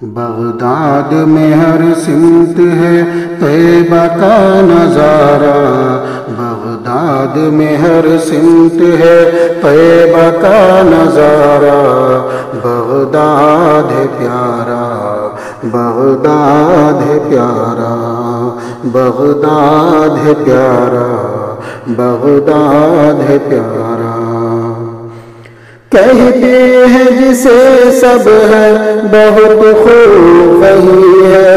Baghdad میں ہر سمت ہے طیبہ کا نظارہ، بغداد میں ہر سمت ہے طیبہ کا نظارہ، بغداد ہے پیارا، بغداد ہے پیارا، بغداد ہے پیارا، بغداد ہے پیارا۔ کہتے ہیں جسے سب ہے بہت خوب وہی ہے،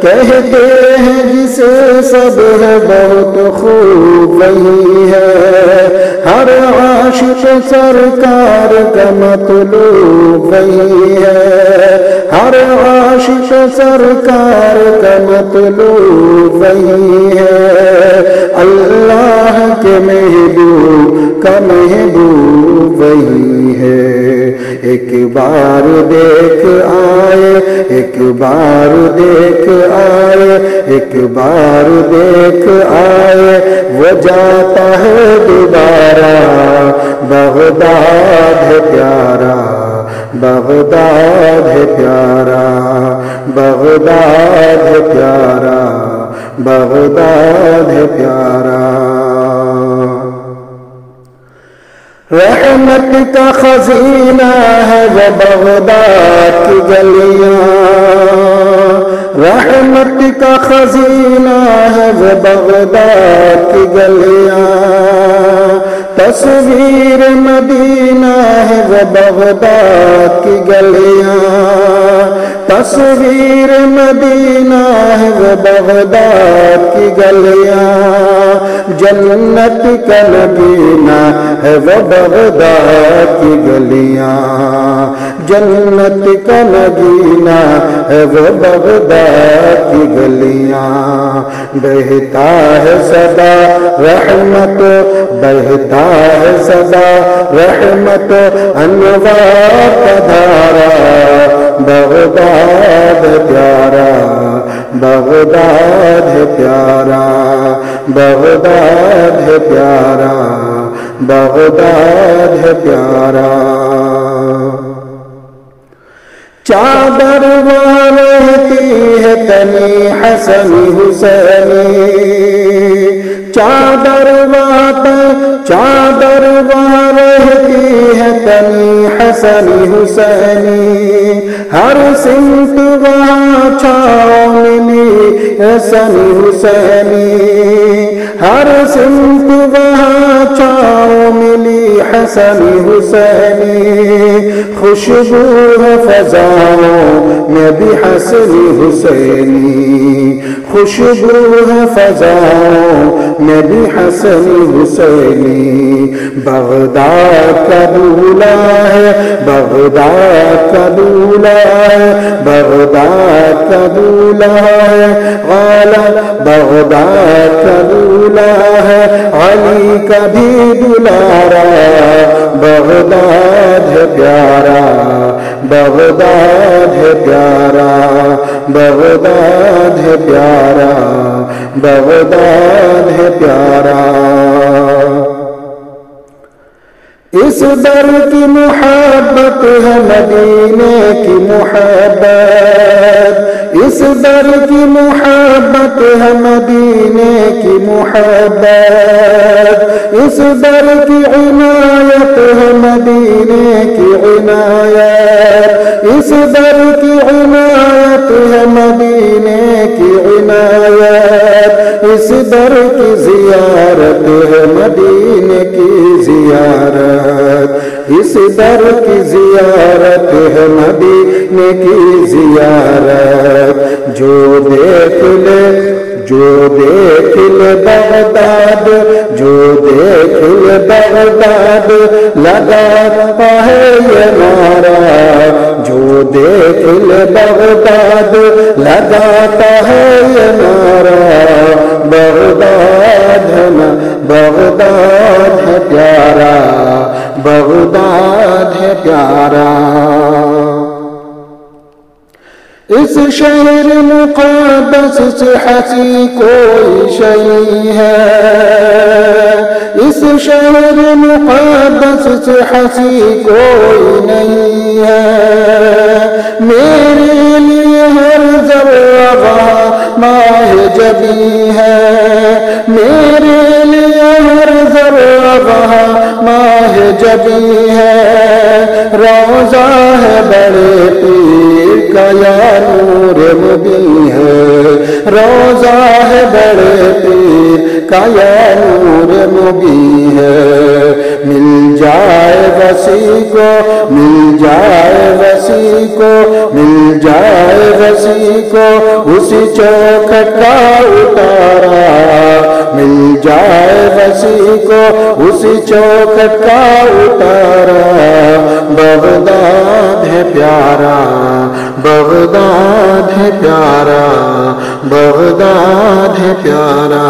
کہتے ہیں جسے سب ہے بہت خوب وہی ہے، ہر عاشق سرکار کا مطلوب وہی ہے، ہر عاشق سرکار کا مطلوب وہی ہے، اللہ کے محبوب کا محبوب وہی ہے۔ ایک بار دیکھ آئے، ایک بار دیکھ آئے، ایک بار دیکھ آئے، وہ جاتا ہے دوبارہ، بغداد ہے پیارا، بغداد ہے پیارا، بغداد ہے پیارا، بغداد ہے پیارا۔ رحمت کا خزینہ ہے وہ بغداد کی گلیاں، رحمت کا خزینہ ہے وہ بغداد کی گلیاں، تصویر مدینہ ہے وہ بغداد کی گلیاں، تصویر مدینہ ہے وہ بغداد کی گلیاں، جنت کا مدینہ ہے وہ بغداد کی گلیاں، جنت کا مدینہ ہے وہ بغداد کی گلیاں، بہتا ہے سدا رحمت، بہتا ہے سدا رحمت انوار کا دھارا، بغداد پیارا، بغداد ہے پیارا، بغداد ہے پیارا، بغداد ہے پیارا۔ چادر وہاں رہتی ہے تنی حسن حسینی، چادر وہاں رہتی ہے تنی حسن حسینی، ہر سمت وہاں چھاؤں ملی حسن حسینی، ہر سمت وہاں چھاؤں ملی حسن حسینی، خوشبو ہے فضاؤں میں بھی حسن حسینی، خوشبو ہے فضاؤں میں بھی حسن حسینی، بغداد کا دولہا ہے، بغداد کا دولہا ہے، بغداد کا دولہا ہے غالب، بغداد کا دولہا ہے علی کا بھی دلارا، بغداد ہے پیارا، بغداد ہے پیارا، بغداد ہے پیارا، بغداد ہے پیارا۔ اس در کی محبت ہے مدینے کی محبت، اس در کی محبت ہے مدینے کی محبت، اس در کی عنایت ہے مدینے کی عنایت، اس در کی عنایت ہے مدینے کی عنایت، اس در کی زیارت ہے مدینے کی زیارت، اس در کی زیارت ہے مدینے کی زیارت، جو دیکھ لے بغداد، جو دیکھ لے بغداد لگاتا ہے یہ نعرہ، جو دیکھ لے بغداد لگاتا ہے یہ نعرہ، بغداد ہے نا، بغداد ہے پیارا، بغداد ہے پیارا۔ اس شہر مقدس سے حسی کوئی شئی ہے، اس شہر مقدس سے ہنسی کوئی نہیں ہے، میرے لیے ہر ذرہ وہاں ماہ جبی ہے، میرے لیے ہر ذرہ وہاں ماہ جبی ہے، روضہ ہے بڑے پیر کا یا نور مبیں ہے، روضہ ہے بڑے پیر کا یا نور مبیں ہے، مل جائے وسیع کو، مل جائے وسیع کو، مل جائے وسیع کو اسی چوکھٹ کا اتارا، مل جائے وسیع کو اسی چوکھٹ کا اتارا، بغداد ہے پیارا، بغداد ہے پیارا، بغداد ہے پیارا۔